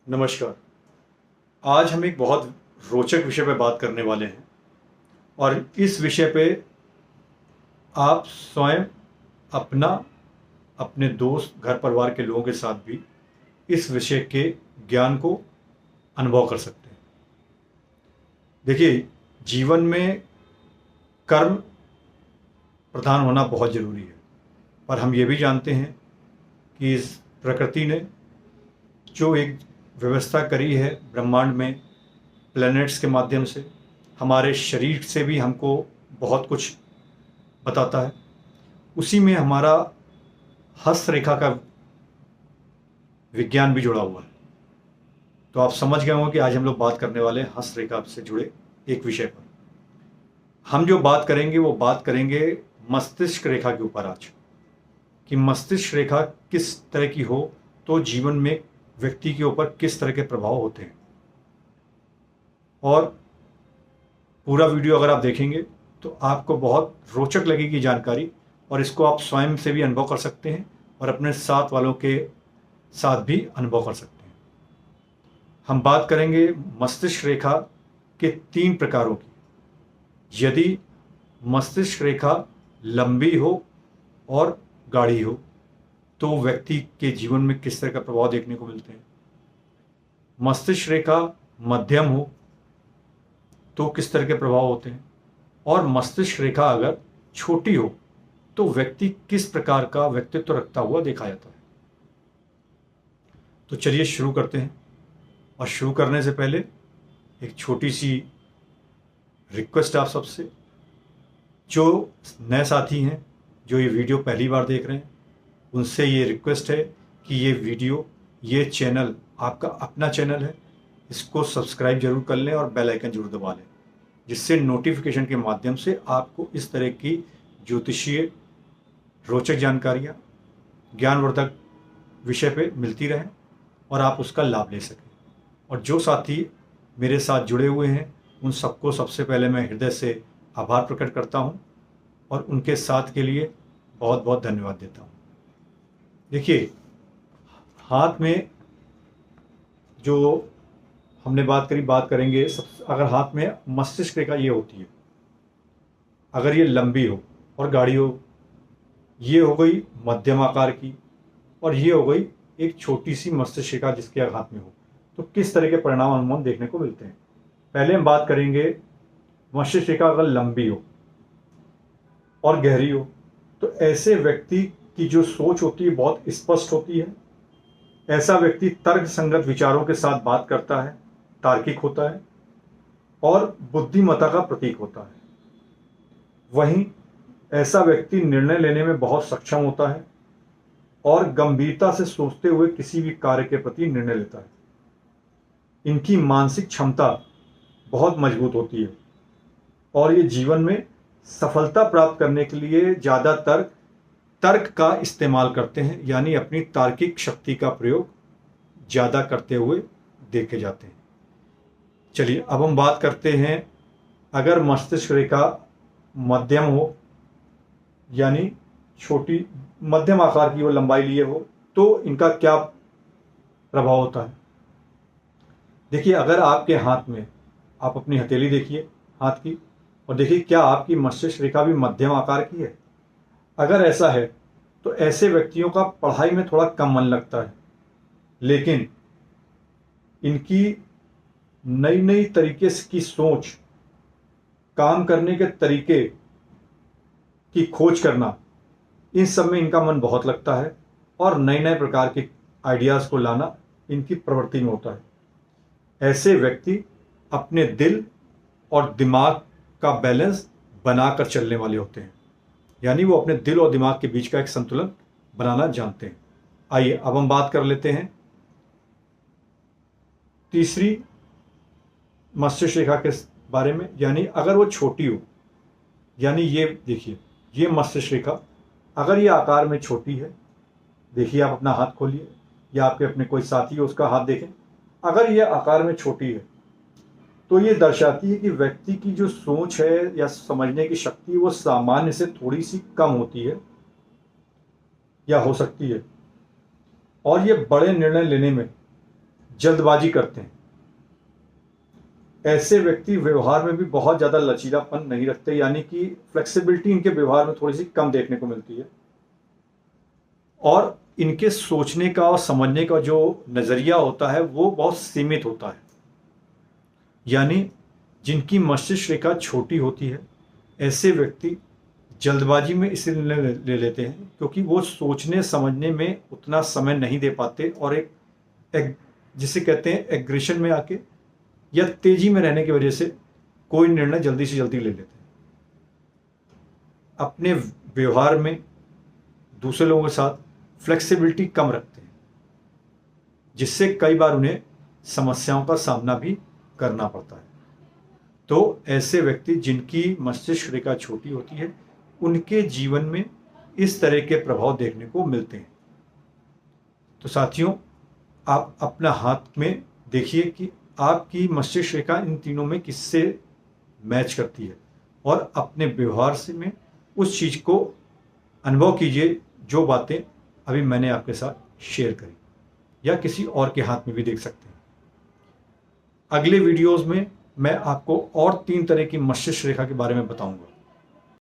नमस्कार। आज हम एक बहुत रोचक विषय पर बात करने वाले हैं और इस विषय पे आप स्वयं अपना, अपने दोस्त, घर परिवार के लोगों के साथ भी इस विषय के ज्ञान को अनुभव कर सकते हैं। देखिए, जीवन में कर्म प्रधान होना बहुत ज़रूरी है, पर हम ये भी जानते हैं कि इस प्रकृति ने जो एक व्यवस्था करी है ब्रह्मांड में, प्लैनेट्स के माध्यम से, हमारे शरीर से भी हमको बहुत कुछ बताता है। उसी में हमारा हस्तरेखा का विज्ञान भी जुड़ा हुआ है। तो आप समझ गए होंगे कि आज हम लोग बात करने वाले हैं हस्तरेखा से जुड़े एक विषय पर। हम जो बात करेंगे वो बात करेंगे मस्तिष्क रेखा के ऊपर आज, कि मस्तिष्क रेखा किस तरह की हो तो जीवन में व्यक्ति के ऊपर किस तरह के प्रभाव होते हैं। और पूरा वीडियो अगर आप देखेंगे तो आपको बहुत रोचक लगेगी जानकारी, और इसको आप स्वयं से भी अनुभव कर सकते हैं और अपने साथ वालों के साथ भी अनुभव कर सकते हैं। हम बात करेंगे मस्तिष्क रेखा के 3 प्रकारों की। यदि मस्तिष्क रेखा लंबी हो और गाढ़ी हो तो व्यक्ति के जीवन में किस तरह का प्रभाव देखने को मिलते हैं। मस्तिष्क रेखा मध्यम हो तो किस तरह के प्रभाव होते हैं, और मस्तिष्क रेखा अगर छोटी हो तो व्यक्ति किस प्रकार का व्यक्तित्व रखता हुआ देखा जाता है। तो चलिए शुरू करते हैं। और शुरू करने से पहले एक छोटी सी रिक्वेस्ट आप सबसे, जो नए साथी हैं, जो ये वीडियो पहली बार देख रहे हैं, उनसे ये रिक्वेस्ट है कि ये वीडियो, ये चैनल आपका अपना चैनल है, इसको सब्सक्राइब जरूर कर लें और बेल आइकन जरूर दबा लें, जिससे नोटिफिकेशन के माध्यम से आपको इस तरह की ज्योतिषीय रोचक जानकारियाँ ज्ञानवर्धक विषय पे मिलती रहें और आप उसका लाभ ले सकें। और जो साथी मेरे साथ जुड़े हुए हैं उन सबको सबसे पहले मैं हृदय से आभार प्रकट करता हूं और उनके साथ के लिए बहुत बहुत धन्यवाद देता हूं। देखिए, हाथ में जो हमने बात करेंगे अगर हाथ में मस्तिष्क रेखा ये होती है, अगर ये लंबी हो और गाढ़ी हो, ये हो गई मध्यम आकार की, और ये हो गई एक छोटी सी मस्तिष्क रेखा जिसके हाथ में हो, तो किस तरह के परिणाम अनुमान देखने को मिलते हैं। पहले हम बात करेंगे मस्तिष्क रेखा अगर लंबी हो और गहरी हो तो ऐसे व्यक्ति की जो सोच होती है बहुत स्पष्ट होती है। ऐसा व्यक्ति तर्क संगत विचारों के साथ बात करता है, तार्किक होता है और बुद्धिमत्ता का प्रतीक होता है। वहीं ऐसा व्यक्ति निर्णय लेने में बहुत सक्षम होता है और गंभीरता से सोचते हुए किसी भी कार्य के प्रति निर्णय लेता है। इनकी मानसिक क्षमता बहुत मजबूत होती है और ये जीवन में सफलता प्राप्त करने के लिए ज़्यादातर तर्क का इस्तेमाल करते हैं, यानी अपनी तार्किक शक्ति का प्रयोग ज़्यादा करते हुए देखे जाते हैं। चलिए अब हम बात करते हैं, अगर मस्तिष्क रेखा मध्यम हो, यानी छोटी मध्यम आकार की हो, लंबाई लिए हो, तो इनका क्या प्रभाव होता है। देखिए, अगर आपके हाथ में, आप अपनी हथेली देखिए हाथ की और देखिए क्या आपकी मस्तिष्क रेखा भी मध्यम आकार की है। अगर ऐसा है तो ऐसे व्यक्तियों का पढ़ाई में थोड़ा कम मन लगता है, लेकिन इनकी नई नई तरीके की सोच, काम करने के तरीके की खोज करना, इन सब में इनका मन बहुत लगता है और नए नए प्रकार के आइडियाज़ को लाना इनकी प्रवृत्ति में होता है। ऐसे व्यक्ति अपने दिल और दिमाग का बैलेंस बनाकर चलने वाले होते हैं, यानी वो अपने दिल और दिमाग के बीच का एक संतुलन बनाना जानते हैं। आइए अब हम बात कर लेते हैं तीसरी मस्तिष्क रेखा के बारे में, यानी अगर वो छोटी हो, यानी ये देखिए, ये मस्तिष्क रेखा अगर ये आकार में छोटी है, देखिए आप अपना हाथ खोलिए या आपके अपने कोई साथी हो उसका हाथ देखें, अगर ये आकार में छोटी है तो ये दर्शाती है कि व्यक्ति की जो सोच है या समझने की शक्ति वो सामान्य से थोड़ी सी कम होती है या हो सकती है, और ये बड़े निर्णय लेने में जल्दबाजी करते हैं। ऐसे व्यक्ति व्यवहार में भी बहुत ज़्यादा लचीलापन नहीं रखते, यानी कि फ्लेक्सिबिलिटी इनके व्यवहार में थोड़ी सी कम देखने को मिलती है। और इनके सोचने का और समझने का जो नज़रिया होता है वो बहुत सीमित होता है। यानी जिनकी मस्तिष्क रेखा छोटी होती है, ऐसे व्यक्ति जल्दबाजी में इसलिए निर्णय ले लेते हैं क्योंकि वो सोचने समझने में उतना समय नहीं दे पाते, और एक जिसे कहते हैं एग्रेशन में आके या तेजी में रहने की वजह से कोई निर्णय जल्दी से जल्दी ले लेते हैं। अपने व्यवहार में दूसरे लोगों के साथ फ्लेक्सिबिलिटी कम रखते हैं, जिससे कई बार उन्हें समस्याओं का सामना भी करना पड़ता है। तो ऐसे व्यक्ति जिनकी मस्तिष्क रेखा छोटी होती है, उनके जीवन में इस तरह के प्रभाव देखने को मिलते हैं। तो साथियों, आप अपना हाथ में देखिए कि आपकी मस्तिष्क रेखा इन तीनों में किससे मैच करती है, और अपने व्यवहार से में उस चीज़ को अनुभव कीजिए जो बातें अभी मैंने आपके साथ शेयर करी, या किसी और के हाथ में भी देख सकते हैं। अगले वीडियोस में मैं आपको और 3 तरह की मस्तिष्क रेखा के बारे में बताऊंगा।